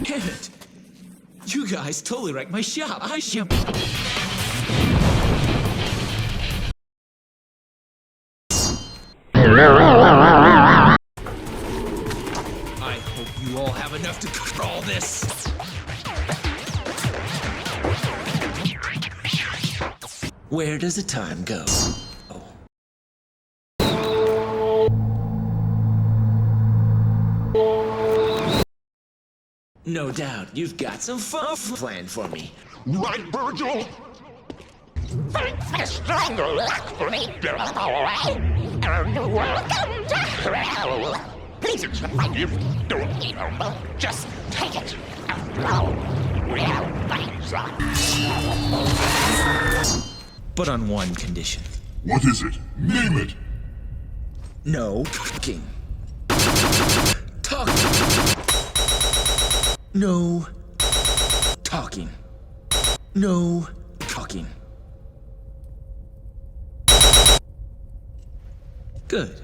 Damn it! You guys totally wrecked my shop. I hope you all have enough to cover all this. Where does the time go? No doubt, you've got some fun planned for me. Right, Virgil? Please, if you don't, just take it. But on one condition. What is it? Name it! No talking. No talking. No talking. Good.